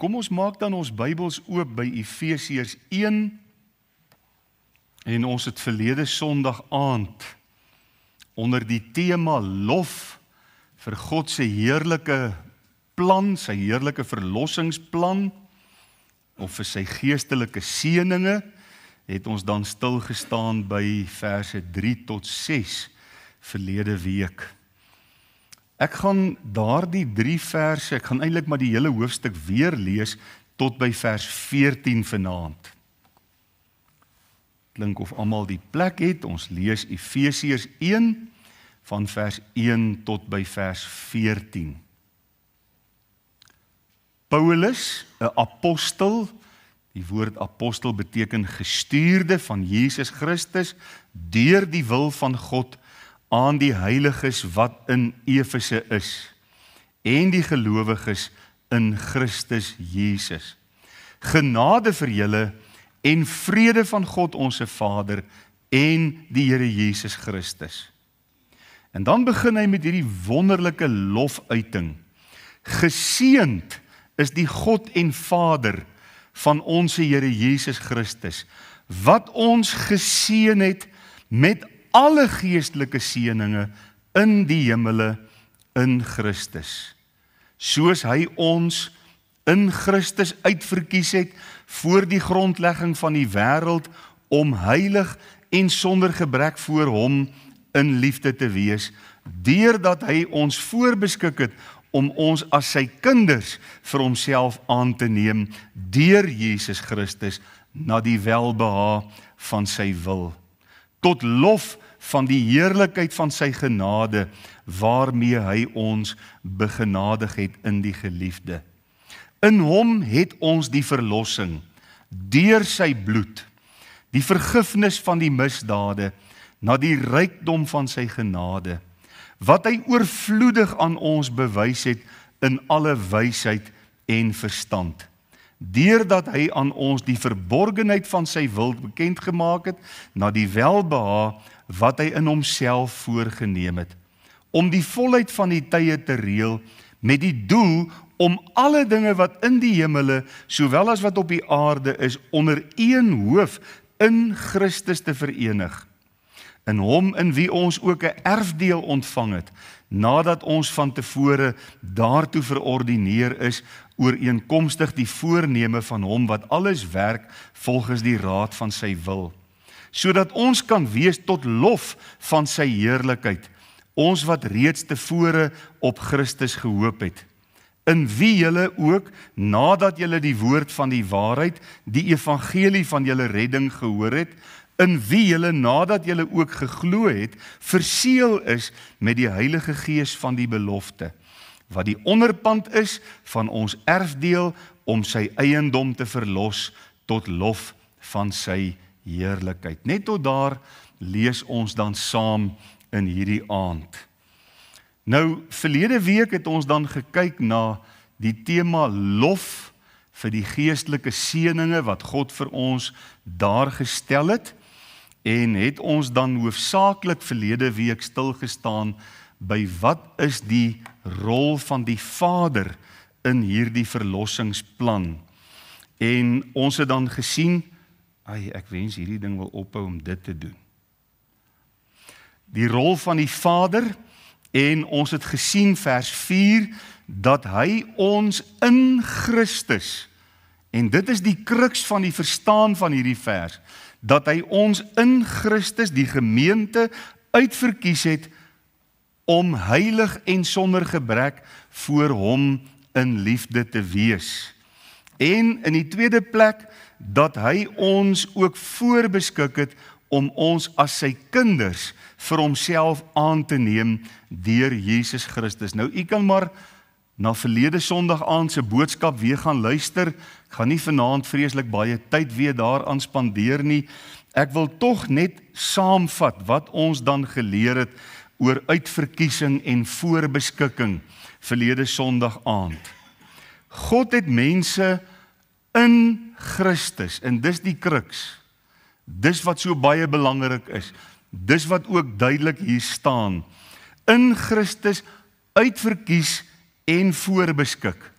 Kom ons maak dan ons Bybels oop by Efesiërs 1 en ons het verlede Sondag aand onder die tema lof vir God se heerlike plan, sy heerlike verlossingsplan of vir sy geestelike seëninge, het ons dan stilgestaan by verse 3 tot 6 verlede week. Ek gaan daardie 3 verse, ek gaan eintlik maar die hele hoofstuk weer lees tot by vers 14 vanaand. Klink of almal die plek het, ons lees Efesiërs 1 van vers 1 tot by vers 14. Paulus, 'n apostel, die woord apostel beteken gestuurde van Jesus Christus, deur die wil van God, aan die heiliges wat in Efese is, en die gelowiges in Christus Jesus. Genade vir julle en vrede van God ons Vader en die Here Jesus Christus. En dan begin hy met hierdie wonderlike lofuiting. Geseënd is die God en Vader van ons Here Jesus Christus, wat ons geseën het met alle geestelike seëninge in die hemele in Christus. Soos hy ons in Christus uitverkies het voor die grondlegging van die wêreld om heilig en sonder gebrek voor hom in liefde te wees, deurdat hy ons voorbeskik het om ons as sy kinders vir homself aan te neem deur Jesus Christus na die welbehae van sy wil, tot lof van die heerlikheid van sy genade, waarmee hy ons begenadig het in die geliefde. In hom het ons die verlossing, deur sy bloed, die vergifnis van die misdade, na die rykdom van sy genade, wat hy oorvloedig aan ons bewys het in alle wysheid en verstand, deurdat hy aan ons die verborgenheid van sy wil bekend gemaak het, na die welbehae wat hy in homself voorgeneem het, om die volheid van die tye te reël, met die doel om alle dinge wat in die hemele, sowel as wat op die aarde is, onder een hoof in Christus te verenig. In hom in wie ons ook 'n erfdeel ontvang het, nadat ons van tevore daartoe verordineer is, ooreenkomstig die voorneme van hom wat alles werk volgens die raad van sy wil, sodat ons kan wees tot lof van sy heerlikheid, ons wat reeds tevore op Christus gehoop het, in wie julle ook, nadat julle die woord van die waarheid, die evangelie van julle redding gehoor het, in wie julle nadat julle ook geglo het, verseël is met die Heilige Gees van die belofte, wat die onderpand is van ons erfdeel om sy eiendom te verlos tot lof van sy heerlikheid. Net tot daar lees ons dan saam in hierdie aand. Nou, verlede week het ons dan gekyk na die tema lof vir die geestelike seëninge wat God vir ons daar gestel het, en het ons dan hoofsaaklik verlede week stilgestaan by wat is die rol van die Vader in hierdie verlossingsplan. En ons het dan gesien, ek wens hierdie ding wil ophou om dit te doen. Die rol van die Vader, en ons het gesien vers 4, dat hy ons in Christus, en dit is die kruks van die verstaan van hierdie vers, dat hy ons in Christus, die gemeente, uitverkies het, om heilig en sonder gebrek voor hom in liefde te wees. En in die tweede plek, dat hy ons ook voorbeskik het, om ons as sy kinders vir homself aan te neem deur Jesus Christus. Nou, u kan maar na verlede Sondag aand se boodskap weer gaan luister. Ek gaan nie vanaand vreeslik baie tyd weer daaraan spandeer nie. Ek wil tog net saamvat wat ons dan geleer het oor uitverkiesing en voorbeskikking verlede Sondag aand. God het mense in Christus, en dis die kruks, dis wat so baie belangrik is, dis wat ook duidelik hier staan, in Christus uitverkies en voorbeskik.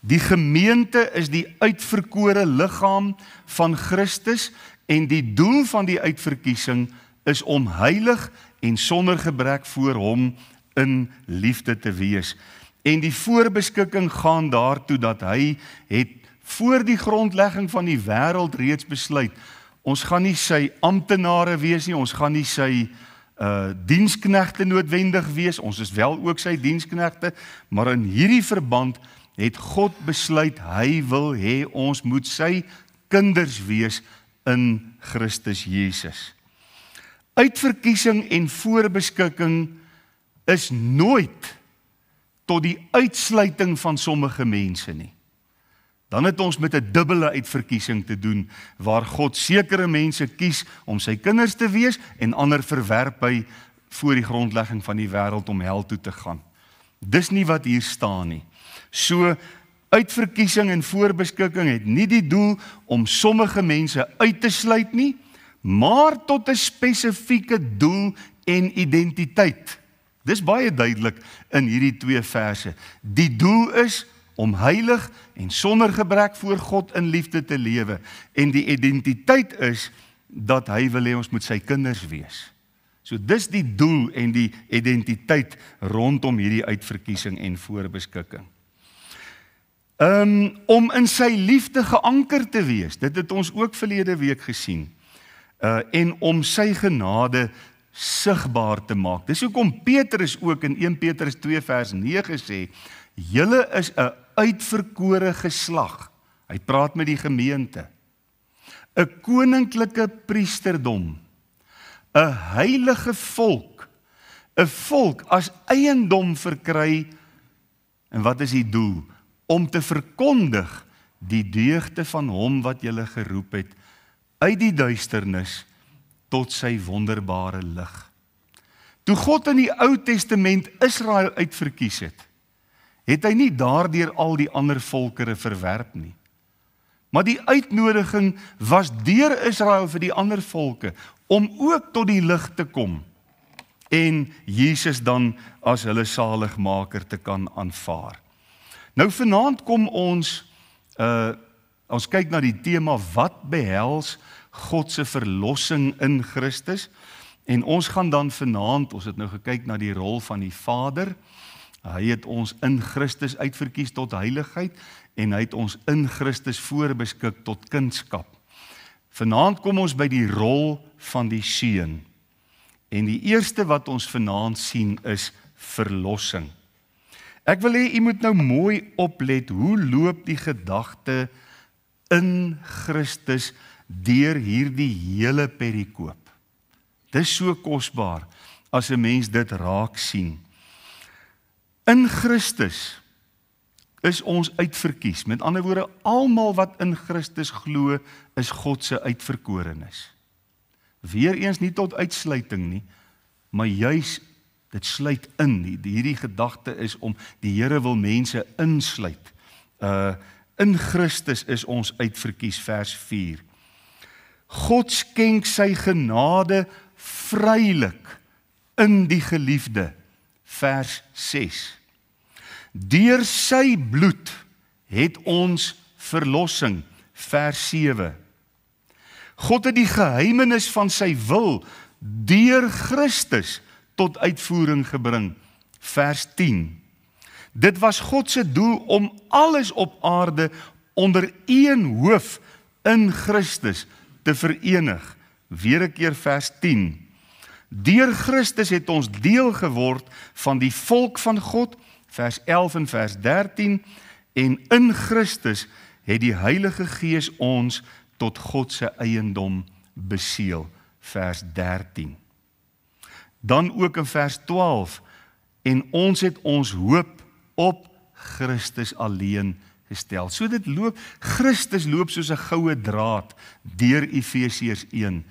Die gemeente is die uitverkore liggaam van Christus en die doel van die uitverkiesing is om heilig en sonder gebrek voor hom in liefde te wees. En die voorbeskikking gaan daartoe dat hy het voor die grondlegging van die wêreld reeds besluit. Ons gaan nie sy amptenare wees nie, ons gaan nie sy diensknegte noodwendig wees, ons is wel ook sy diensknegte, maar in hierdie verband het God besluit, hy wil hê ons moet sy kinders wees in Christus Jesus. Uitverkiesing en voorbeskikking is nooit tot die uitsluiting van sommige mense nie. Dan het ons met 'n dubbele uitverkiesing te doen, waar God sekere mense kies om sy kinders te wees en ander verwerp hy voor die grondlegging van die wêreld om hel toe te gaan. Dis nie wat hier staan nie. So, uitverkiesing en voorbeskikking het nie die doel om sommige mense uit te sluit nie, maar tot 'n spesifieke doel en identiteit. Dis baie duidelik in hierdie 2 verse. Die doel is om heilig en sonder gebrek voor God in liefde te lewe. En die identiteit is dat hy wil hê ons moet sy kinders wees. So dis die doel en die identiteit rondom hierdie uitverkiesing en voorbeskikking. Om in sy liefde geanker te wees, dit het ons ook verlede week gesien. En om sy genade sigbaar te maak. Dis hoekom Petrus ook in 1 Petrus 2 vers 9 sê, julle is 'n uitverkore geslag. Hy praat met die gemeente. 'n koninklike priesterdom, 'n heilige volk, 'n volk as eiendom verkry. En wat is die doel? Om te verkondig die deugde van hom wat julle geroep het uit die duisternis tot sy wonderbare lig. Toe God in die Ou Testament Israel uitverkies het hy nie daardeur al die ander volkere verwerp nie. Maar die uitnodiging was deur Israel vir die ander volke om ook tot die lig te kom en Jesus dan as hulle saligmaker te kan aanvaar. Nou vanaand kom ons kyk na die tema wat behels God se verlossing in Christus en ons gaan dan vanaand, ons het nou gekyk na die rol van die Vader. Hy het ons in Christus uitverkies tot heiligheid en hy het ons in Christus voorbeskik tot kindskap. Vanaand kom ons by die rol van die Seun. En die eerste wat ons vanaand sien is verlossing. Ek wil hê u moet nou mooi oplet hoe loop die gedagte in Christus deur hierdie hele perikoop. Dis so kosbaar as 'n mens dit raak sien. In Christus is ons uitverkies. Met ander woorde, almal wat in Christus glo, is God se uitverkorenes. Weereens nie tot uitsluiting nie, maar juis dit sluit in. Hierdie gedagte is om die Here wil mense insluit. In Christus is ons uitverkies, vers 4. God skenk sy genade vrylik in die geliefde, vers 6. Deur sy bloed het ons verlossing, vers 7. God het die geheimenis van sy wil deur Christus tot uitvoering gebring, vers 10. Dit was God se doel om alles op aarde onder een hoof in Christus te verenig. Weer 'n keer vers 10. Deur Christus het ons deel geword van die volk van God, vers 11 en vers 13, en in Christus het die Heilige Gees ons tot God se eiendom beseël, vers 13. Dan ook in vers 12, en ons het ons hoop op Christus alleen gestel. So dit loop, Christus loop soos 'n goue draad deur Efesiërs 1.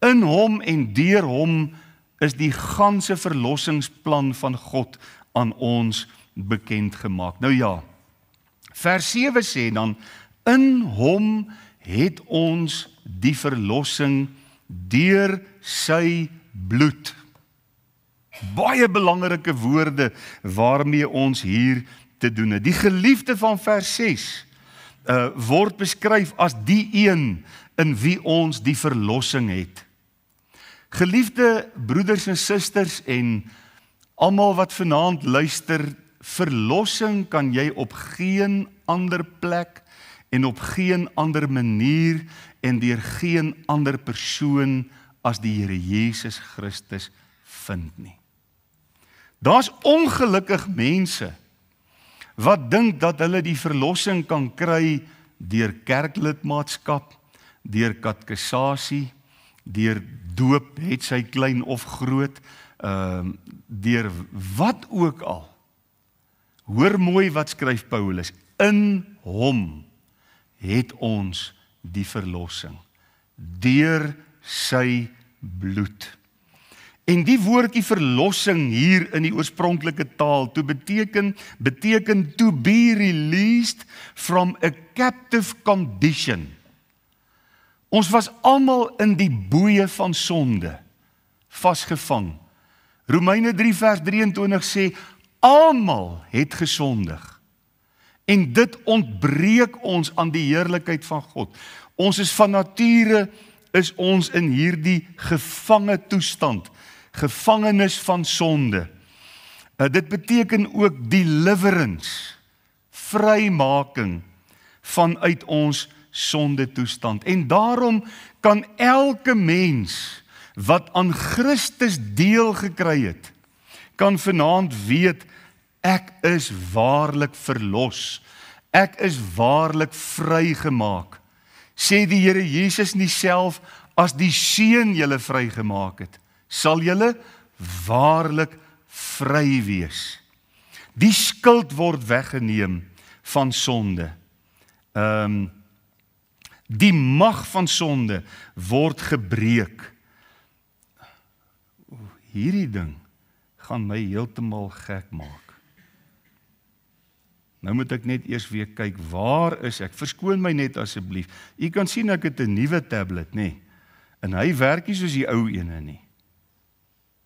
In hom en deur hom is die ganse verlossingsplan van God aan ons bekend gemaak. Nou ja, vers 7 sê dan, in hom het ons die verlossing deur sy bloed. Baie belangrike woorde waarmee ons hier te doen het. Die geliefde van vers 6 word beskryf as die een in wie ons die verlossing het. Geliefde broeders en susters en almal wat vanaand luister, verlossing kan jy op geen ander plek en op geen ander manier en deur geen ander persoon as die Here Jesus Christus vind nie. Daar's ongelukkig mense wat dink dat hulle die verlossing kan kry deur kerklidmaatskap, deur katekisasie, deur doop, het sy klein of groot, deur wat ook al. Hoor mooi wat skryf Paulus, in hom het ons die verlossing, deur sy bloed. En die woordjie verlossing hier in die oorspronklike taal toe beteken to be released from a captive condition. Ons was almal in die boeie van sonde vasgevang. Romeine 3 vers 23 sê almal het gesondig. En dit ontbreek ons aan die heerlikheid van God. Ons is van nature is ons in hierdie gevange toestand, gevangenis van sonde. Dit beteken ook deliverance, vrymaking vanuit ons sonde toestand. En daarom kan elke mens wat aan Christus deel gekry het, kan vanaand weet, ek is waarlik verlos. Ek is waarlik vrygemaak. Sê die Here Jesus nie self, as die Seun julle vrygemaak het, sal julle waarlik vry wees. Die skuld word weggeneem van sonde. Die mag van sonde word gebreek. Hierdie ding gaan my heeltemal gek maak. Nou moet ek net eers weer kyk, waar is ek? Verskoon my net asseblief. U kan sien ek het 'n nuwe tablet, nê? En hy werk nie soos die ou ene nie.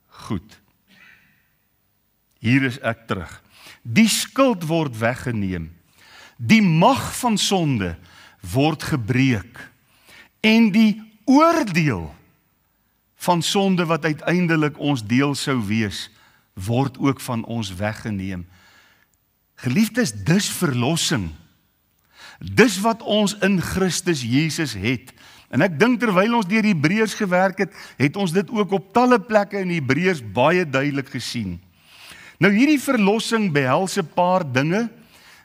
Goed. Hier is ek terug. Die skuld word weggeneem. Die mag van sonde word gebreek. En die oordeel van sonde wat uiteindelik ons deel sou wees, word ook van ons weggeneem. Geliefdes, dis verlossing. Dis wat ons in Christus Jesus het. En ek dink terwyl ons deur Hebreërs gewerk het, het ons dit ook op talle plekke in Hebreërs baie duidelik gesien. Nou hierdie verlossing behels 'n paar dinge.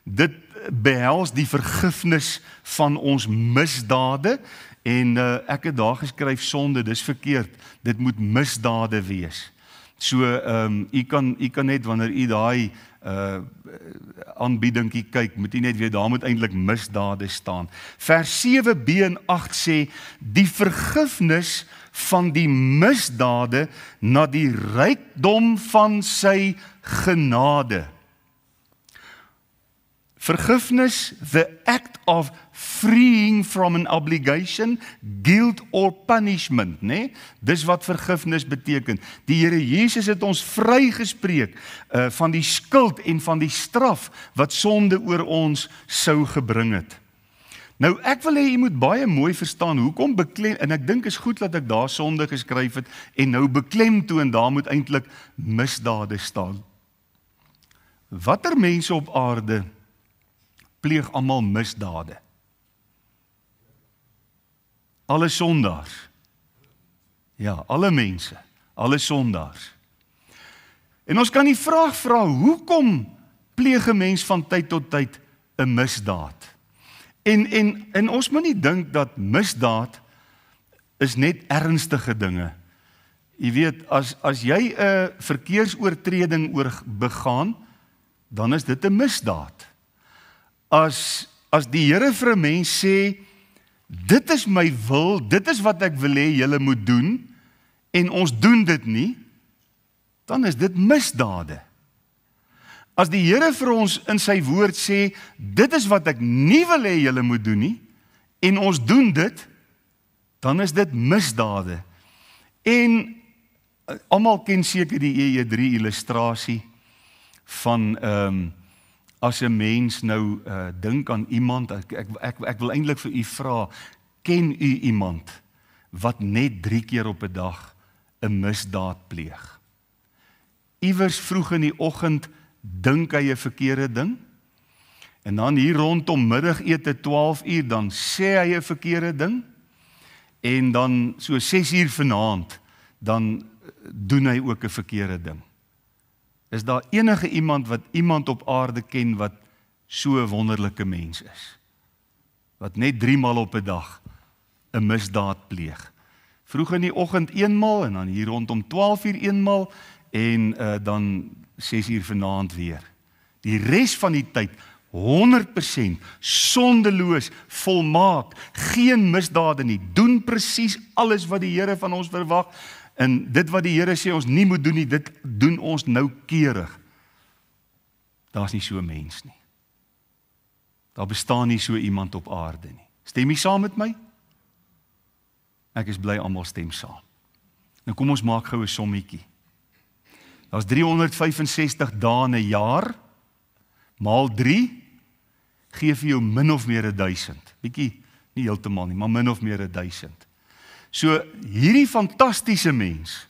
Dit behels die vergifnis van ons misdade en ek het daar geskryf sonde, dis verkeerd. Dit moet misdade wees. So u kan net wanneer u daai aanbiedingkie kyk, moet u net weet daar moet eintlik misdade staan. Vers 7b en 8 sê die vergifnis van die misdade na die rykdom van sy genade. Vergifnis, the act of freeing from an obligation, guilt or punishment, né? Dis wat vergifnis beteken. Die Here Jesus het ons vrygespreek van die skuld en van die straf wat sonde oor ons sou gebring het. Nou ek wil hê jy moet baie mooi verstaan hoekom beklem, en ek dink is goed dat ek daar sonde geskryf het en nou beklemtoon daar moet eintlik misdade staan. Watter mense op aarde pleeg almal misdade? Alle sondaars. Ja, alle mense, alle sondaars. En ons kan die vraag vra, hoekom pleeg 'n mens van tyd tot tyd 'n misdaad? En ons moet nie dink dat misdaad is net ernstige dinge. Jy weet, as jy 'n verkeersoortreding begaan, dan is dit 'n misdaad. As die Here vir 'n mens sê, dit is my wil, dit is wat ek wil hê julle moet doen, en ons doen dit nie, dan is dit misdade. As die Here vir ons in sy woord sê, dit is wat ek nie wil hê julle moet doen nie, en ons doen dit, dan is dit misdade. En almal ken seker die EE3 illustrasie van as 'n mens nou dink aan iemand, ek wil eintlik vir u vra, ken u iemand wat net 3 keer op 'n dag 'n misdaad pleeg? Iewers vroeg in die oggend dink hy 'n verkeerde ding, en dan hier rondom middagete 12 uur, dan sê hy 'n verkeerde ding, en dan so 6 uur vanaand, dan doen hy ook 'n verkeerde ding. Is daar enige iemand wat iemand op aarde ken wat so 'n wonderlike mens is? Wat net 3 maal op 'n dag 'n misdaad pleeg. Vroeg in die oggend eenmaal, en dan hier rondom 12 uur eenmaal, en dan 6 uur vanaand weer. Die res van die tyd 100% sondeloos, volmaak, geen misdade nie, doen presies alles wat die Here van ons verwag, en dit wat die Here sê ons nie moet doen nie, dit doen ons noukeurig. Daar's nie so 'n mens nie. Daar bestaan nie so iemand op aarde nie. Stem jy saam met my? Ek is bly almal stem saam. Nou kom ons maak gou 'n sommetjie. Daar's 365 dae in 'n jaar, maal 3, gee vir jou min of meer 1000. Bietjie, nie heeltemal nie, maar min of meer 1000. So, hierdie fantastiese mens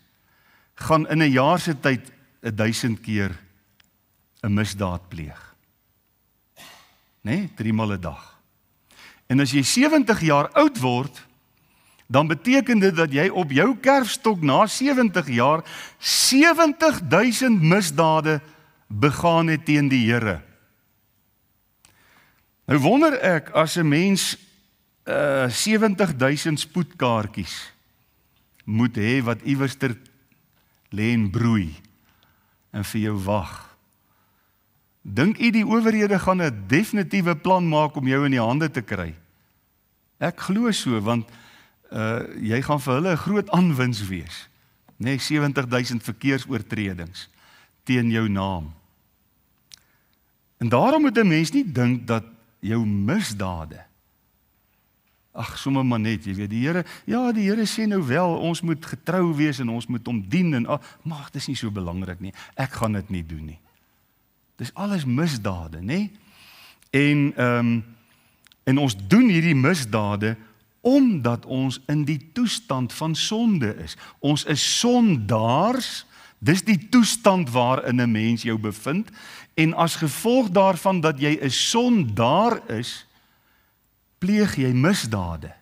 gaan in 'n jaar se tyd 1000 keer 'n misdaad pleeg. Nee, 3 maal 'n dag. En as jy 70 jaar oud word, dan beteken dit dat jy op jou kerfstok na 70 jaar 70.000 misdade begaan het teen die Here. Nou wonder ek, as 'n mens 70.000 spoedkaartjies moet hê wat iewerster lê en broei en vir jou wag. Dink u die owerhede gaan 'n definitiewe plan maak om jou in die hande te kry? Ek glo so, want jy gaan vir hulle 'n groot aanwins wees. Nee, 70.000 verkeersoortredings teen jou naam. En daarom moet 'n mens nie dink dat jou misdade, ag, sommer maar net, jy weet, die Here sê nou wel, ons moet getrou wees en ons moet hom dien, en maar dit is nie so belangrik nie, ek gaan dit nie doen nie. Dis alles misdade, nê? En ons doen hierdie misdade omdat ons in die toestand van sonde is. Ons is sondaars, dis die toestand waarin 'n mens jou bevind, en as gevolg daarvan dat jy 'n sondaar is, pleeg jy misdade.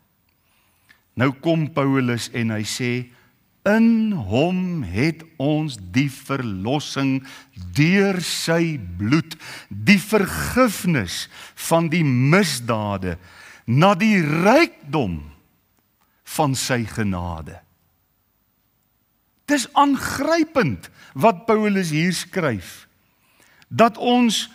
Nou kom Paulus en hy sê, in hom het ons die verlossing deur sy bloed, die vergifnis van die misdade, na die rykdom van sy genade. Dis aangrypend wat Paulus hier skryf, dat ons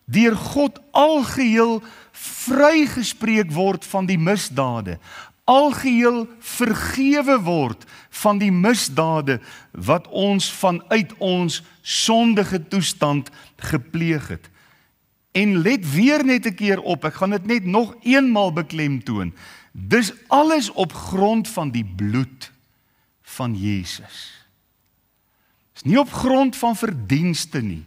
deur God algeheel vrygespreek word van die misdade, algeheel vergewe word van die misdade wat ons vanuit ons sondige toestand gepleeg het. En let weer net 'n keer op, ek gaan dit net nog eenmaal beklemtoon, dis alles op grond van die bloed van Jesus. Dis nie op grond van verdienste nie.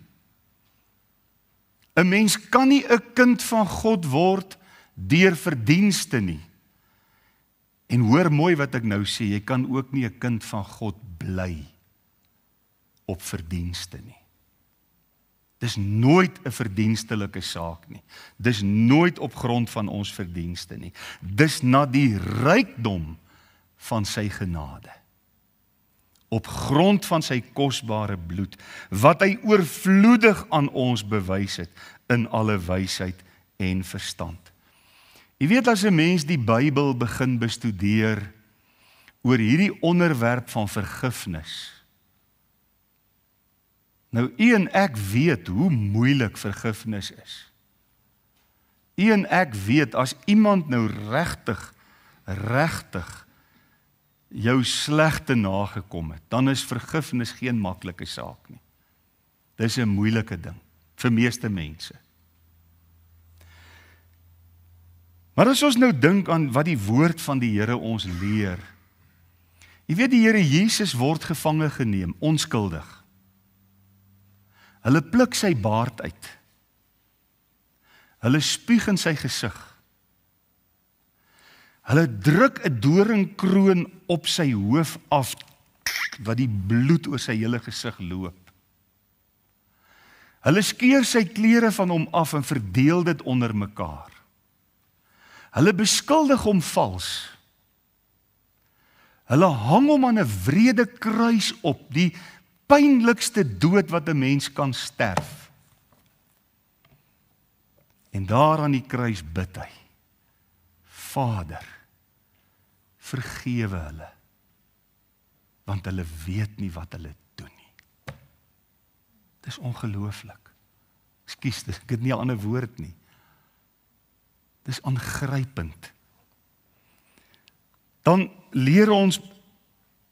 'n Mens kan nie 'n kind van God word deur verdienste nie. En hoor mooi wat ek nou sê, jy kan ook nie 'n kind van God bly op verdienste nie. Dis nooit 'n verdienstelike saak nie. Dis nooit op grond van ons verdienste nie. Dis na die rykdom van sy genade. Op grond van sy kosbare bloed, wat hy oorvloedig aan ons bewys het in alle wysheid en verstand. Jy weet, as 'n mens die Bybel begin bestudeer oor hierdie onderwerp van vergifnis, nou u en ek weet hoe moeilik vergifnis is. U en ek weet, as iemand nou regtig jou slegte nagekom het, dan is vergifnis geen maklike saak nie. Dis 'n moeilike ding vir meeste mense. Maar as ons nou dink aan wat die woord van die Here ons leer, jy weet, die Here Jesus word gevange geneem, onskuldig. Hulle pluk sy baard uit. Hulle spuug in sy gesig. Hulle druk 'n doringkroon op sy hoof af, wat die bloed oor sy hele gesig loop. Hulle skeur sy klere van hom af en verdeel dit onder mekaar. Hulle beskuldig hom vals. Hulle hang hom aan 'n wrede kruis op, die pynlikste dood wat 'n mens kan sterf. En daar aan die kruis bid hy: Vader, vergewe hulle, want hulle weet nie wat hulle doen nie. Dis ongelooflik. Ekskuus, ek het nie 'n ander woord nie. Dis aangrypend. Dan leer ons,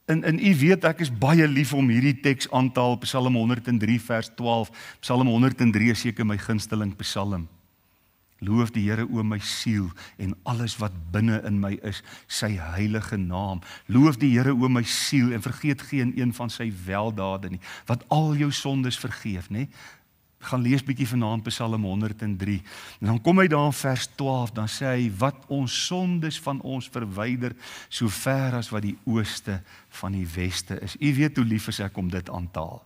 en u weet ek is baie lief om hierdie teks aan te haal, Psalm 103 vers 12, Psalm 103 is seker my gunsteling psalm. Loof die Here o my siel en alles wat binne in my is, sy heilige naam. Loof die Here o my siel en vergeet geen een van sy weldade nie, wat al jou sondes vergeef, nê? Gaan lees bietjie vanaand Psalm 103. En dan kom hy daar in vers 12, dan sê hy, wat ons sondes van ons verwyder, so ver as wat die ooste van die weste is. U weet hoe lief is ek om dit aan te haal.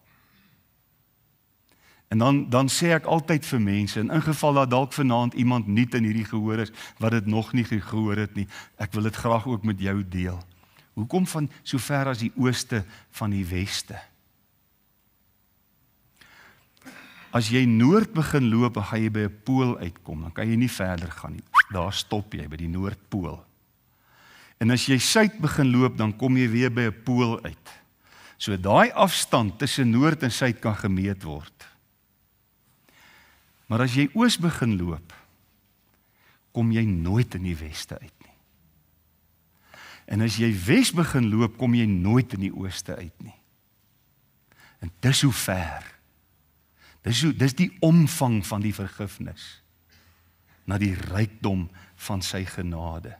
En dan sê ek altyd vir mense, in geval dat dalk vanaand iemand nuut in hierdie gehoor is, wat dit nog nie gehoor het nie, ek wil dit graag ook met jou deel. Hoekom van so ver as die ooste van die weste? As jy noord begin loop, dan gaan jy by 'n pool uitkom, dan kan jy nie verder gaan nie. Daar stop jy by die noordpool. En as jy suid begin loop, dan kom jy weer by 'n pool uit. So daai afstand tussen noord en suid kan gemeet word. Maar as jy oos begin loop, kom jy nooit in die weste uit nie. En as jy wes begin loop, kom jy nooit in die ooste uit nie. En dis hoe ver. Dis die omvang van die vergifnis na die rykdom van sy genade.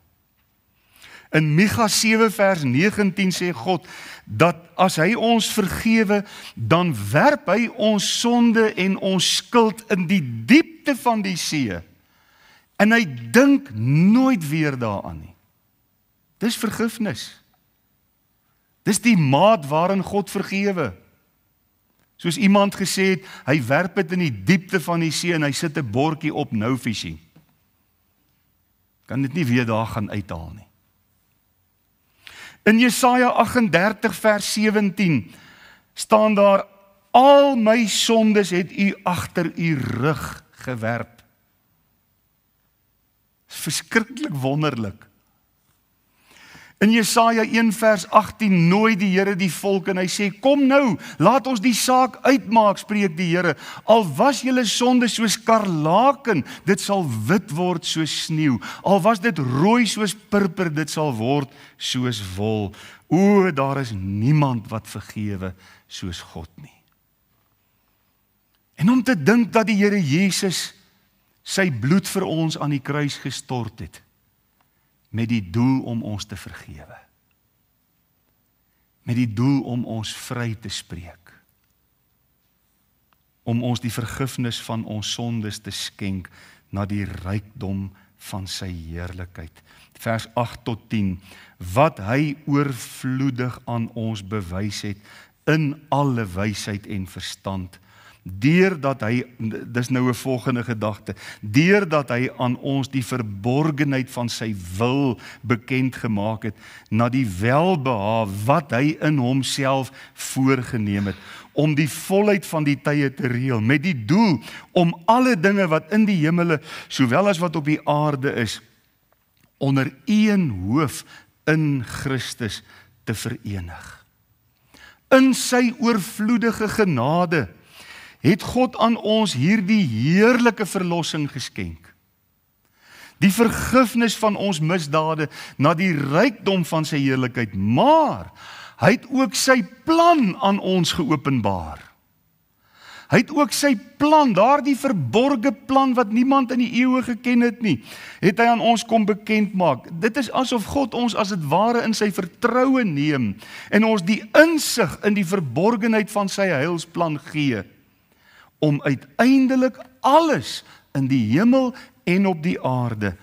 In Micha 7 vers 19 sê God, dat as hy ons vergewe, dan werp hy ons sonde en ons skuld in die diepte van die see. En hy dink nooit weer daaraan nie. Dis vergifnis. Dis die maat waarin God vergewe. Soos iemand gesê het, hy werp dit in die diepte van die see en hy sit 'n bordjie op no fishing. Kan dit nie weer daar gaan uithaal nie. In Jesaja 38 vers 17 staan daar, al my sondes het u agter u rug gewerp. Verskriklik wonderlik. In Jesaja 1 vers 18 nooi die Here die volk en hy sê, kom nou, laat ons die saak uitmaak, spreek die Here. Al was julle sonde soos skarlaken, dit sal wit word soos sneeu. Al was dit rooi soos purper, dit sal word soos wol. O, daar is niemand wat vergewe soos God nie. En om te dink dat die Here Jesus sy bloed vir ons aan die kruis gestort het, met die doel om ons te vergewe. Met die doel om ons vry te spreek. Om ons die vergifnis van ons sondes te skenk na die rykdom van sy heerlikheid. Vers 8 tot 10. Wat hy oorvloedig aan ons bewys het in alle wysheid en verstand. Deurdat hy, dis nou 'n volgende gedagte, deurdat hy aan ons die verborgenheid van sy wil bekend gemaak het, na die welbehae wat hy in homself voorgeneem het, om die volheid van die tye te reël, met die doel om alle dinge wat in die hemele, sowel as wat op die aarde is, onder een hoof in Christus te verenig. In sy oorvloedige genade het God aan ons hierdie heerlike verlossing geskenk. Die vergifnis van ons misdade na die rykdom van sy heerlikheid, maar hy het ook sy plan aan ons geopenbaar. Hy het ook sy plan, daardie verborge plan wat niemand in die eeue geken het nie, het hy aan ons kom bekend maak. Dit is asof God ons as het ware in sy vertroue neem en ons die insig in die verborgenheid van sy heilsplan gee, om uiteindelik alles in die hemel en op die aarde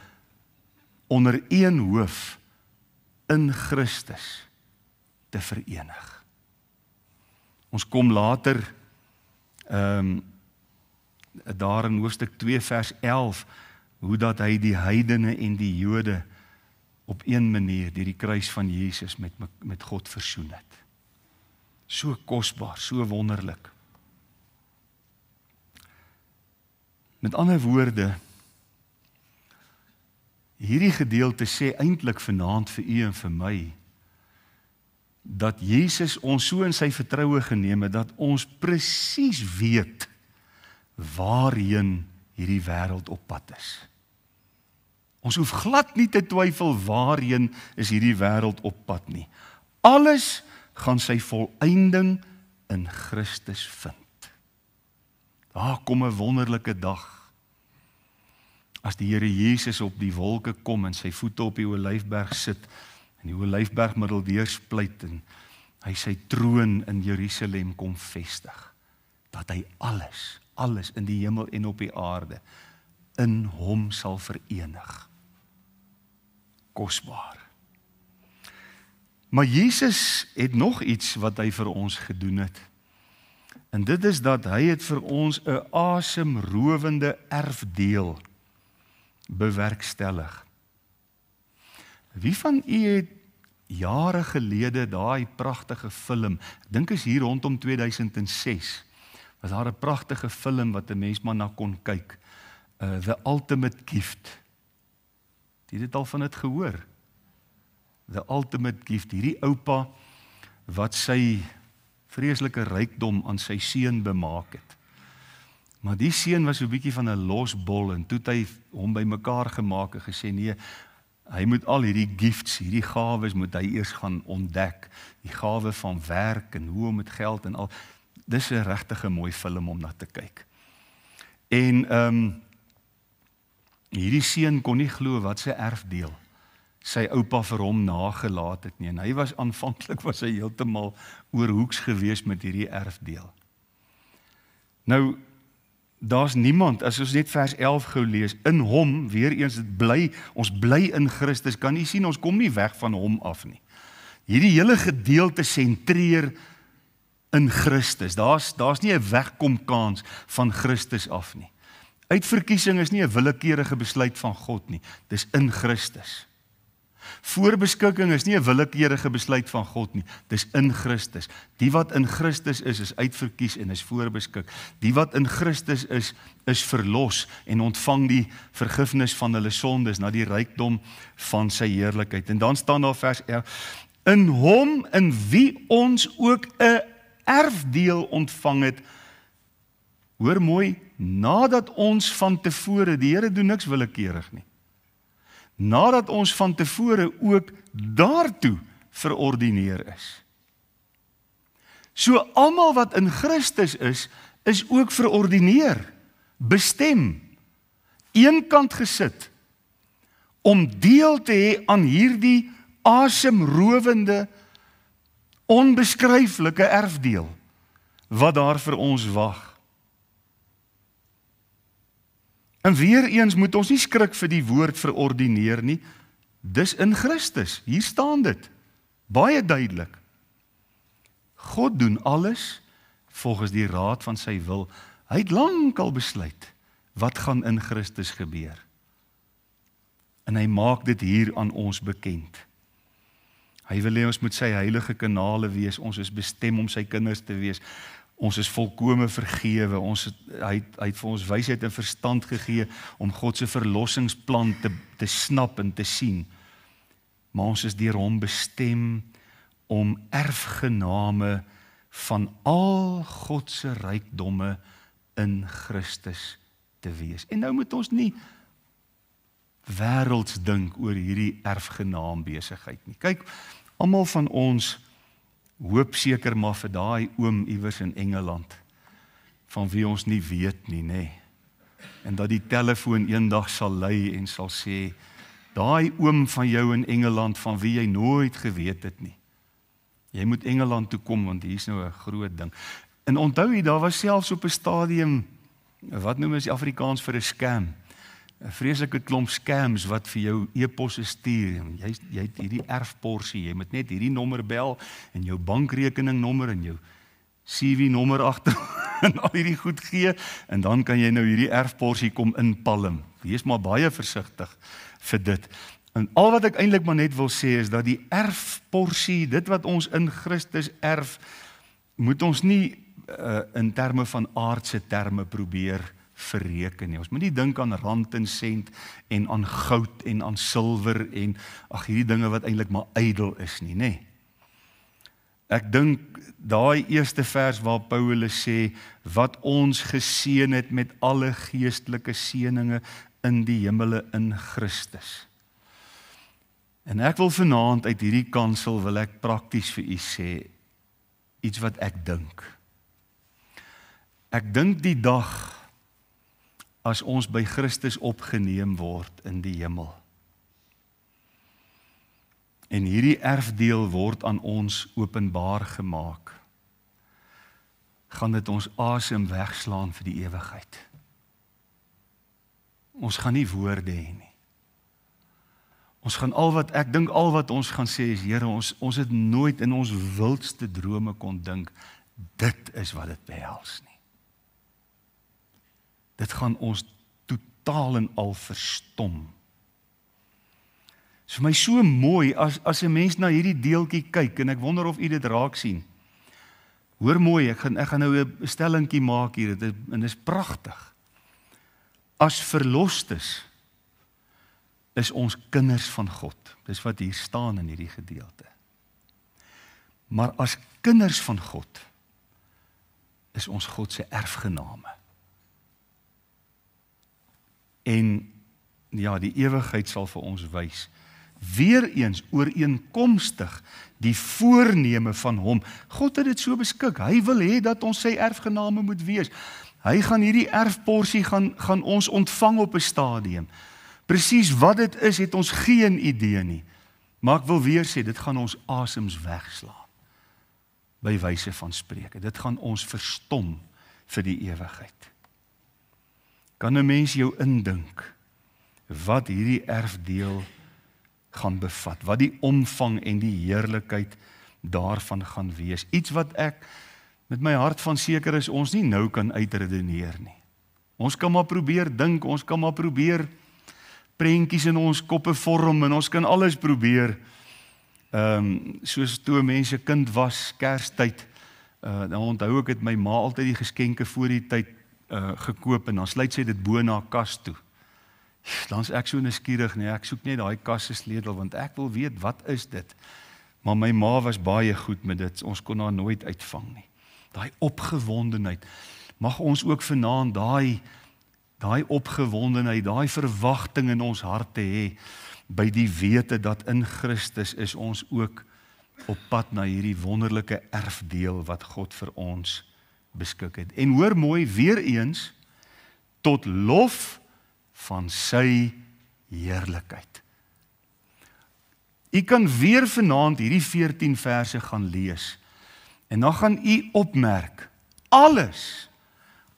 onder een hoof in Christus te verenig. Ons kom later daar in hoofstuk 2 vers 11 hoe dat hy die heidene en die Jode op een manier deur die kruis van Jesus met God versoen het. So kosbaar, so wonderlik. Met ander woorde, hierdie gedeelte sê eintlik vanaand vir u en vir my, dat Jesus ons so in sy vertroue geneem het, dat ons presies weet waarheen hierdie wêreld op pad is. Ons hoef glad nie te twyfel waarheen is hierdie wêreld op pad nie. Alles gaan sy volëinding in Christus vind. Daar kom 'n wonderlike dag, as die Here Jesus op die wolke kom en sy voete op die Olyfberg sit, en die Olyfberg middeldeur splyt en hy sy troon in Jerusalem kom vestig, dat hy alles in die hemel en op die aarde in hom sal verenig. Kosbaar. Maar Jesus het nog iets wat hy vir ons gedoen het. En dit is dat hy het vir ons 'n asemrowende erfdeel bewerkstellig. Wie van u het jare gelede daai pragtige film, ek dink is hier rondom 2006, was daar 'n pragtige film wat 'n mens maar na kon kyk, The Ultimate Gift. Het jy dit al van dit gehoor? The Ultimate Gift, hierdie oupa wat sy vreeslike rykdom aan sy seun bemaak het. Maar die seun was so 'n bietjie van 'n losbol en toe het hy hom bymekaar gemaak en gesê nee, hy moet al hierdie gifts, hierdie gawes moet hy eers gaan ontdek. Die gawe van werk en hoe om met geld en al. Dis 'n regtig mooi film om na te kyk. En hierdie seun kon nie glo wat sy erfdeel sy oupa vir hom nagelaat het nie. En hy was aanvanklik heeltemal oorhoeks gewees met hierdie erfdeel. Nou, daar's niemand, as ons net vers 11 gou lees, in hom, weer eens, ons bly in Christus, kan jy sien, ons kom nie weg van hom af nie. Hierdie hele gedeelte sentreer in Christus, daar's nie 'n wegkomkans van Christus af nie. Uitverkiesing is nie 'n willekeurige besluit van God nie, dis in Christus. Voorbeskikking is nie 'n willekeurige besluit van God nie, dis in Christus. Die wat in Christus is uitverkies en is voorbeskik. Die wat in Christus is verlos en ontvang die vergifnis van hulle sondes na die rykdom van sy heerlikheid. En dan staan daar vers 11, in hom in wie ons ook 'n erfdeel ontvang het. Hoor mooi, nadat ons van tevore, die Here doen niks willekeurig nie. Nadat ons van tevore ook daartoe verordineer is. So almal wat in Christus is ook verordineer, bestem, eenkant gesit, om deel te hê aan hierdie asemrowende, onbeskryflike erfdeel, wat daar vir ons wag. En weer eens moet ons nie skrik vir die woord verordineer nie, dis in Christus, hier staan dit, baie duidelik. God doen alles volgens die raad van sy wil. Hy het lankal besluit wat gaan in Christus gebeur. En hy maak dit hier aan ons bekend. Hy wil hê ons moet sy heilige kanale wees, ons is bestem om sy kinders te wees. Ons is volkome vergewe, hy het vir ons wysheid en verstand gegee om God se verlossingsplan te snap en te sien. Maar ons is deur hom bestem om erfgename van al God se rykdomme in Christus te wees. En nou moet ons nie wêrelds dink oor hierdie erfgenaam besigheid nie. Kyk, almal van ons hoop seker maar vir daai oom iewers in Engeland, van wie ons nie weet nie, nê. En dat die telefoon eendag sal lui en sal sê, daai oom van jou in Engeland, van wie jy nooit geweet het nie. Jy moet Engeland toe kom, want hier is nou 'n groot ding. En onthou jy, daar was selfs op 'n stadium, wat noem ons Afrikaans vir 'n scam, 'n vreeslike klomp scams wat vir jou e-posse stuur. Jy het hierdie erfporsie, jy moet net hierdie nommer bel en jou bankrekeningnommer en jou CV-nommer agter en al hierdie goed gee en dan kan jy nou hierdie erfporsie kom inpalm. Wees maar baie versigtig vir dit. En al wat ek eintlik maar net wil sê is dat die erfporsie, dit wat ons in Christus erf, moet ons nie in terme van aardse terme probeer verreken nie. Ons moet nie dink aan rand en sent en aan goud en aan silwer en hierdie dinge wat eintlik maar ydel is nie, nê. Ek dink daai eerste vers waar Paulus sê wat ons geseën het met alle geestelike seëninge in die hemele in Christus. En ek wil vanaand uit hierdie kansel wil ek prakties vir u sê iets wat ek dink. Ek dink die dag as ons by Christus opgeneem word in die hemel. En hierdie erfdeel word aan ons openbaar gemaak, gaan dit ons asem wegslaan vir die ewigheid. Ons gaan nie woorde hê nie. Ons gaan ek dink al wat ons gaan sê is, Here, ons het nooit in ons wildste drome kon dink, dit is wat dit behels nie. Dit gaan ons totaal en al verstom. Dit is vir my so mooi, as 'n mens na hierdie deeltjie kyk, en ek wonder of u dit raak sien. Hoor mooi, ek gaan nou 'n stellingkie maak hier, en dit is pragtig. As verlostes, is ons kinders van God. Dis wat hier staan in hierdie gedeelte. Maar as kinders van God, is ons God se erfgename. En ja, die ewigheid sal vir ons wys. Weereens ooreenkomstig die voorneme van hom. God het dit so beskik. Hy wil hê dat ons sy erfgename moet wees. Hy gaan hierdie erfporsie gaan ons ontvang op 'n stadium. Presies wat dit is, het ons geen idee nie. Maar ek wil weer sê, dit gaan ons asems wegslaan. By wyse van spreke. Dit gaan ons verstom vir die ewigheid. Kan 'n mens jou indink wat hierdie erfdeel gaan bevat, wat die omvang en die heerlikheid daarvan gaan wees. Iets wat ek met my hart van seker is ons nie nou kan uitredeneer nie. Ons kan maar probeer dink, ons kan maar probeer prentjies in ons koppe vorm en ons kan alles probeer. Soos toe mense kind was, Kerstyd, dan onthou ek het my ma altyd die geskenke voor die tyd gekoop en dan sluit sy dit bo na 'n kas toe. Dan is ek so nuuskierig, nee, ek soek net daai kas se sleutel want ek wil weet wat is dit. Maar my ma was baie goed met dit. Ons kon haar nooit uitvang nie. Daai opgewondenheid. Mag ons ook vanaand daai opgewondenheid, daai verwagting in ons harte hê by die wete dat in Christus is ons ook op pad na hierdie wonderlike erfdeel wat God vir ons beskik het. En hoor mooi, weer eens, tot lof van sy heerlikheid. U kan weer vanaand hierdie 14 verse gaan lees, en dan gaan u opmerk, alles,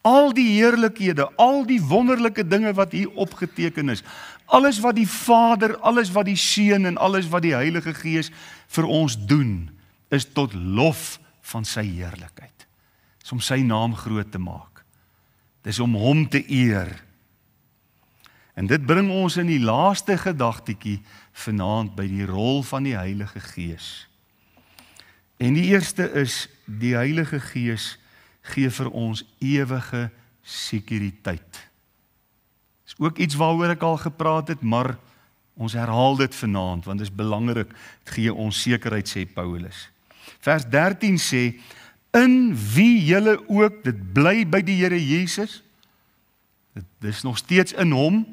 al die heerlikhede, al die wonderlike dinge wat hier opgeteken is, alles wat die Vader, alles wat die Seun en alles wat die Heilige Gees vir ons doen, is tot lof van sy heerlikheid. Dit is om sy naam groot te maak. Dit is om hom te eer. En dit bring ons in die laaste gedagtetjie vanaand by die rol van die Heilige Gees. En die eerste is, die Heilige Gees gee vir ons ewige sekuriteit. Dis ook iets waaroor ek al gepraat het, maar ons herhaal dit vanaand, want dit is belangrik, dit gee ons sekerheid, sê Paulus. Vers 13 sê, in wie julle ook, dit bly by die Here Jesus, dit is nog steeds in hom,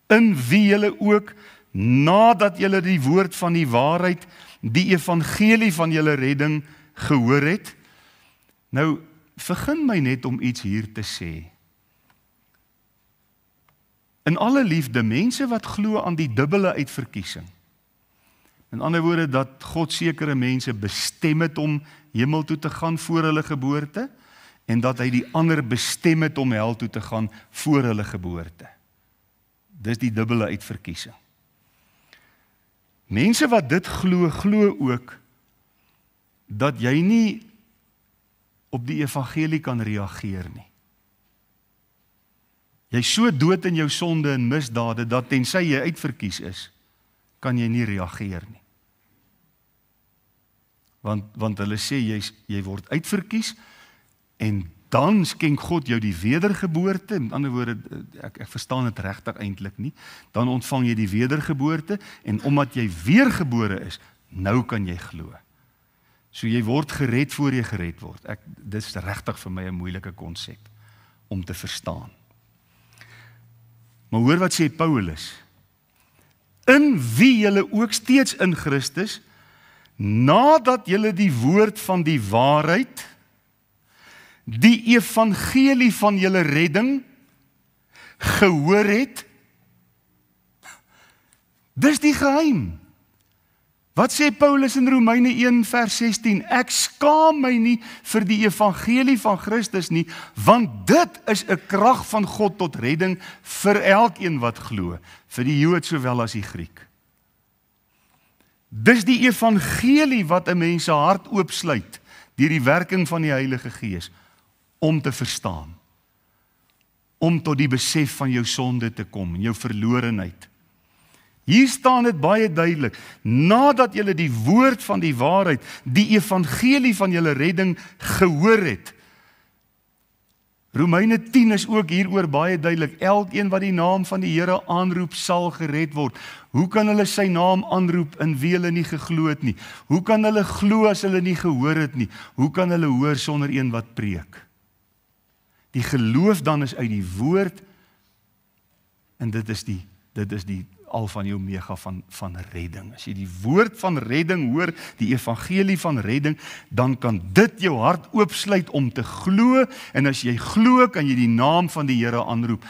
in wie julle ook, nadat julle die woord van die waarheid, die evangelie van julle redding gehoor het. Nou, vergun my net om iets hier te sê. In alle liefde, mense wat glo aan die dubbele uitverkiesing. In ander woorde, dat God sekere mense bestem het om hemel toe te gaan voor hulle geboorte, en dat hy die ander bestem het om hel toe te gaan voor hulle geboorte. Dis die dubbele uitverkiesing. Mense wat dit glo ook, dat jy nie op die evangelie kan reageer nie. Jy is so dood in jou sonde en misdade, dat tensy jy uitverkies is, kan jy nie reageer nie. Want hulle sê, jy word uitverkies, en dan skenk God jou die wedergeboorte, met ander woorde, ek verstaan dit regtig eintlik nie, dan ontvang jy die wedergeboorte, en omdat jy weergebore is, nou kan jy glo. So jy word gered voor jy gered word. Dit is regtig vir my 'n moeilike konsep om te verstaan. Maar hoor wat sê Paulus, in wie julle ook steeds in Christus, nadat julle die woord van die waarheid, die evangelie van julle redding, gehoor het, dis die geheim. Wat sê Paulus in Romeine 1 vers 16? Ek skaam my nie vir die evangelie van Christus nie, want dit is 'n krag van God tot redding vir elkeen wat glo, vir die Jood sowel as die Griek. Dis die evangelie wat 'n mens se hart oopsluit deur die werking van die Heilige Gees om te verstaan, om tot die besef van jou sonde te kom en jou verlorenheid. Hier staan dit baie duidelik, nadat julle die woord van die waarheid, die evangelie van julle redding gehoor het. Romeine 10 is ook hieroor baie duidelik, elkeen wat die naam van die Here aanroep sal gered word. Hoe kan hulle sy naam aanroep in wie hulle nie geglo het nie? Hoe kan hulle glo as hulle nie gehoor het nie? Hoe kan hulle hoor sonder een wat preek? Die geloof dan is uit die woord, en dit is die alfa en omega van redding. As jy die woord van redding hoor, die evangelie van redding, dan kan dit jou hart oopsluit om te glo, en as jy glo, kan jy die naam van die Here aanroep,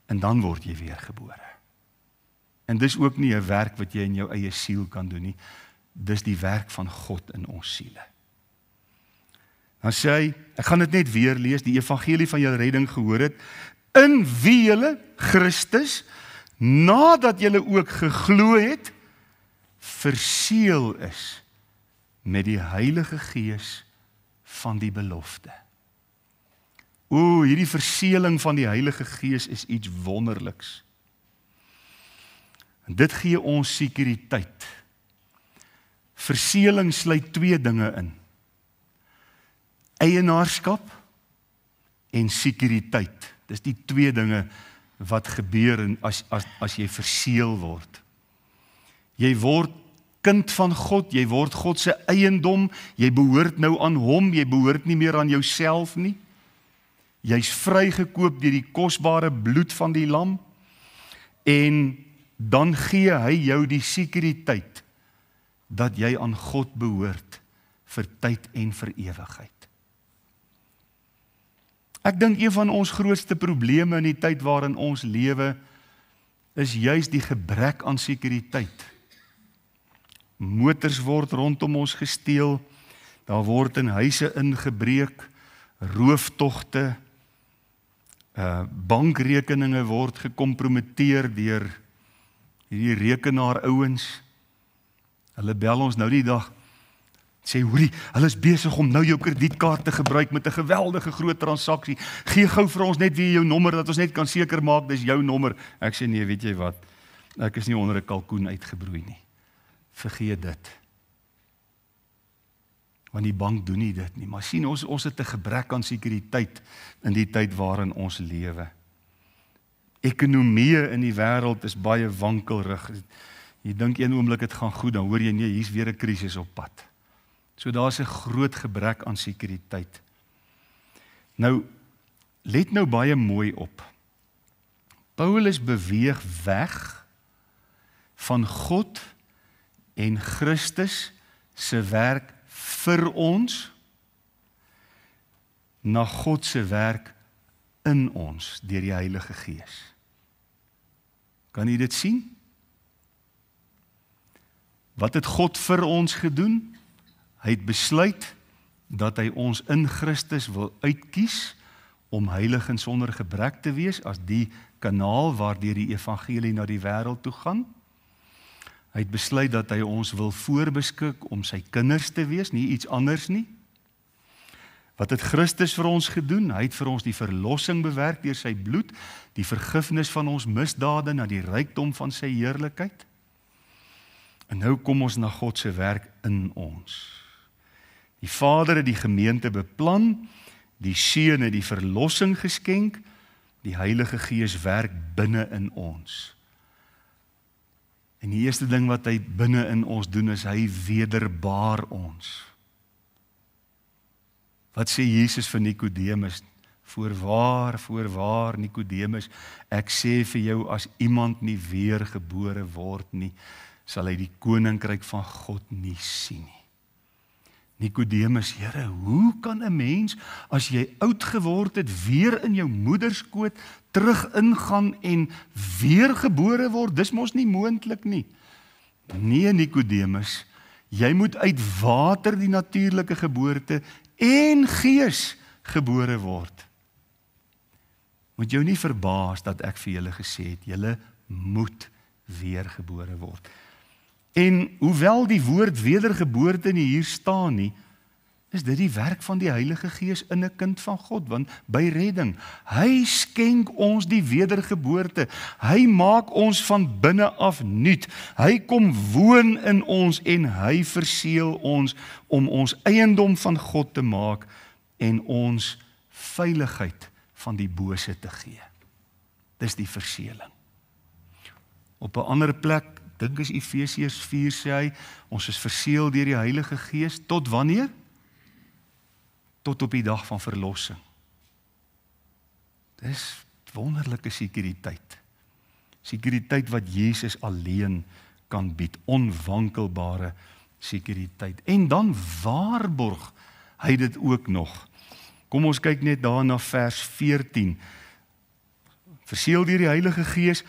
en dan word jy weergebore. En dis ook nie 'n werk wat jy in jou eie siel kan doen nie, dis die werk van God in ons siele. Dan sê hy, ek gaan dit net weer lees, die evangelie van julle redding gehoor het, in wie julle Christus, nadat julle ook geglo het, verseël is met die Heilige Gees van die belofte. Hierdie verseëling van die Heilige Gees is iets wonderliks. En dit gee ons sekuriteit. Verseëling sluit 2 dinge in. Eienaarskap en sekuriteit. Dis die 2 dinge wat gebeur as jy verseël word. Jy word kind van God, jy word God se eiendom, jy behoort nou aan hom, jy behoort nie meer aan jouself nie. Jy's vrygekoop deur die kosbare bloed van die lam, en dan gee hy jou die sekuriteit dat jy aan God behoort vir tyd en vir ewigheid. Ek dink een van ons grootste probleme in die tyd waarin ons lewe is juis die gebrek aan sekuriteit. Motors word rondom ons gesteel, daar word in huise ingebreek, rooftogte, bankrekeninge word gekompromiteer deur hierdie rekenaarouens. Hulle bel ons nou die dag, sê, hoorie, hulle is besig om nou jou kredietkaart te gebruik met 'n geweldige groot transaksie. Gee gou vir ons net weer jou nommer, dat ons net kan seker maak, dis jou nommer. Ek sê, nee, weet jy wat, ek is nie onder 'n kalkoen uitgebroei nie. Vergeet dit. Want die bank doen nie dit nie. Maar sien, ons het 'n gebrek aan sekuriteit in die tyd waarin ons lewe. Ekonomie in die wêreld is baie wankelrig. Jy dink een oomblik het gaan goed, dan hoor jy, nee, hier's weer 'n krisis op pad. So daar's 'n groot gebrek aan sekuriteit. Nou, let nou baie mooi op. Paulus beweeg weg van God en Christus se werk vir ons na God se werk in ons deur die Heilige Gees. Kan jy dit sien? Wat het God vir ons gedoen? Hy het besluit dat hy ons in Christus wil uitkies om heilig en sonder gebrek te wees, as die kanaal waardeur die evangelie na die wêreld toe gaan. Hy het besluit dat hy ons wil voorbeskik om sy kinders te wees, nie iets anders nie. Wat het Christus vir ons gedoen? Hy het vir ons die verlossing bewerk deur sy bloed, die vergifnis van ons misdade na die rykdom van sy heerlikheid. En nou kom ons na God se werk in ons. Die Vader het die gemeente beplan, die Seun het die verlossing geskenk, die Heilige Gees werk binne in ons. En die eerste ding wat hy binne in ons doen is hy wederbaar ons. Wat sê Jesus vir Nikodemus? Voorwaar Nikodemus, ek sê vir jou, as iemand nie weergebore word nie, sal hy die koninkryk van God nie sien nie. Nikodemus, Here, hoe kan 'n mens, as jy oud geword het, weer in jou moederskoot terug ingaan en weergebore word? Dis mos nie moontlik nie. Nee, Nikodemus, jy moet uit water, die natuurlike geboorte, en gees gebore word. Moet jou nie verbaas dat ek vir julle gesê het, julle moet weergebore word. En hoewel die woord wedergeboorte nie hier staan nie, is dit die werk van die Heilige Gees in 'n kind van God, want by redding, hy skenk ons die wedergeboorte, hy maak ons van binne af nuut, hy kom woon in ons en hy verseël ons om ons eiendom van God te maak en ons veiligheid van die bose te gee. Dis die verseëling. Op 'n ander plek, dink is Efesiërs 4 sê hy, ons is verseël deur die Heilige Gees, tot wanneer? Tot op die dag van verlossing. Dis wonderlike sekuriteit. Sekuriteit wat Jesus alleen kan bied, onwankelbare sekuriteit. En dan waarborg hy dit ook nog. Kom ons kyk net daar na vers 14. Verseël deur die Heilige Gees,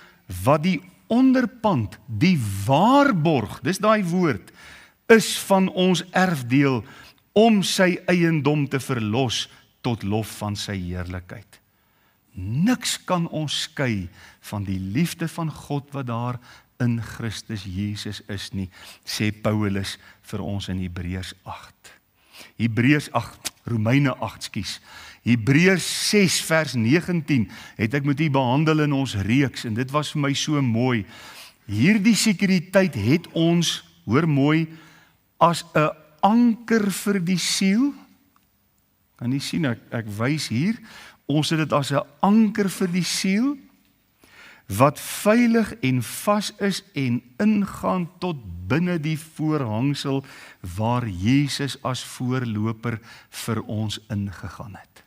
wat die onderpand, die waarborg, dis daai woord, is van ons erfdeel, om sy eiendom te verlos tot lof van sy heerlikheid. Niks kan ons skei van die liefde van God wat daar in Christus Jesus is nie, sê Paulus vir ons in Hebreërs 8. Romeine 8, skus. Hebreërs 6 vers 19 het ek met u behandel in ons reeks en dit was vir my so mooi. Hierdie sekuriteit het ons, hoor mooi, as 'n anker vir die siel. Kan jy sien, ek wys hier, ons het dit as 'n anker vir die siel, wat veilig en vas is en ingaan tot binne die voorhangsel waar Jesus as voorloper vir ons ingegaan het.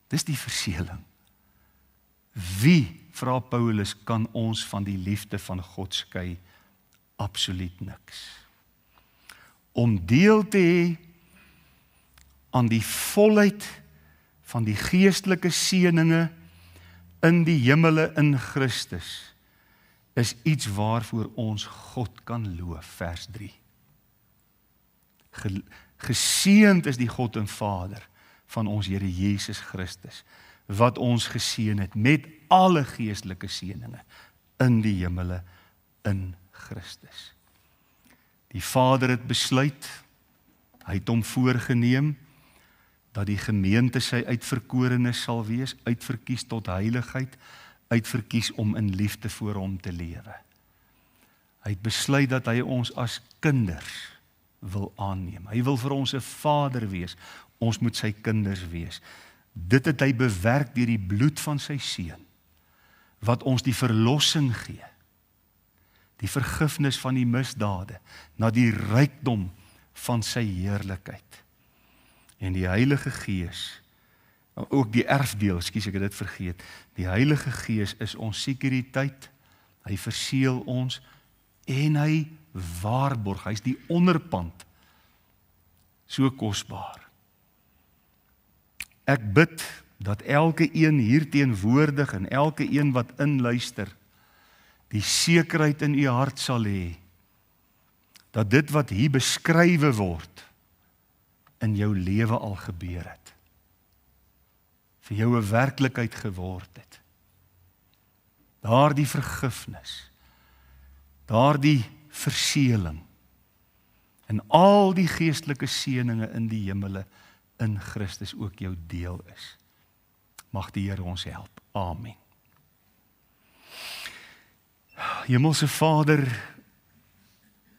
Dis die verseëling. Wie, vra Paulus, kan ons van die liefde van God skei? Absoluut niks. Om deel te hê aan die volheid van die geestelike seëninge in die hemele in Christus is iets waarvoor ons God kan loof, vers 3. Geseënd is die God en Vader van ons Here Jesus Christus, wat ons geseën het met alle geestelike seëninge in die hemele in Christus. Die Vader het besluit, hy het hom voorgeneem, dat die gemeente sy uitverkorenes sal wees, uitverkies tot heiligheid, uitverkies om in liefde voor hom te lewe. Hy het besluit dat hy ons as kinders wil aanneem. Hy wil vir ons 'n vader wees, ons moet sy kinders wees. Dit het hy bewerk deur die bloed van sy seun, wat ons die verlossing gee, die vergifnis van die misdade, na die rykdom van sy heerlikheid. En die Heilige Gees, ook die erfdeel, ekskuus ek het dit vergeet, die Heilige Gees is ons sekuriteit, hy verseël ons en hy waarborg, hy is die onderpand, so kosbaar. Ek bid dat elke een hier teenwoordig en elke een wat inluister, die sekerheid in u hart sal hê, dat dit wat hier beskrywe word, in jou lewe al gebeur het. vir jou 'n werklikheid geword het. Daardie vergifnis, daardie verseëling en al die geestelike seëninge in die hemele in Christus ook jou deel is. Mag die Here ons help. Amen. Hemelse Vader,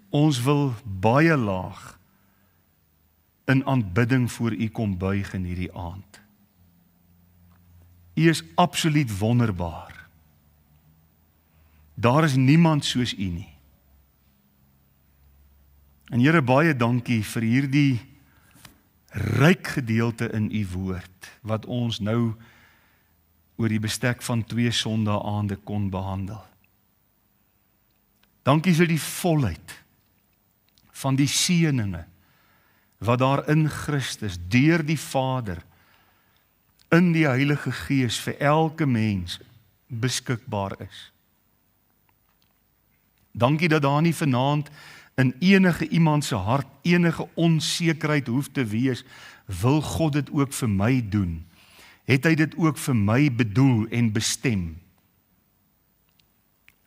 ons wil baie laag in aanbidding voor U kom buig in hierdie aand. U is absoluut wonderbaar. Daar is niemand soos U nie. En Here, baie dankie vir hierdie ryk gedeelte in U woord, wat ons nou oor die bestek van 2 Sondae-aande kon behandel. Dankie vir die volheid van die seëninge wat daar in Christus, deur die Vader, in die Heilige Gees vir elke mens beskikbaar is. Dankie dat daar nie vanaand in enige iemand se hart enige onsekerheid hoef te wees, wil God dit ook vir my doen? Het hy dit ook vir my bedoel en bestem?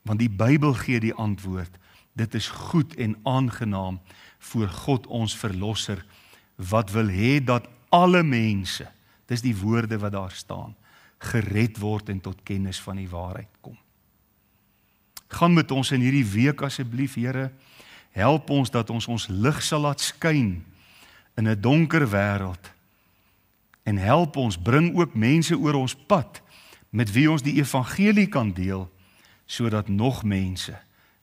Want die Bybel gee die antwoord, dit is goed en aangenaam voor God ons Verlosser, wat wil hê dat alle mense, dis die woorde wat daar staan, gered word en tot kennis van die waarheid kom. Gaan met ons in hierdie week asseblief, Here, help ons dat ons lig sal laat skyn in 'n donker wêreld, en help ons, bring ook mense oor ons pad, met wie ons die evangelie kan deel, sodat nog mense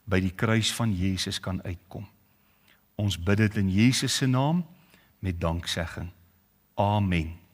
by die kruis van Jesus kan uitkom. Ons bid dit in Jesus se naam, met danksegging. Amen.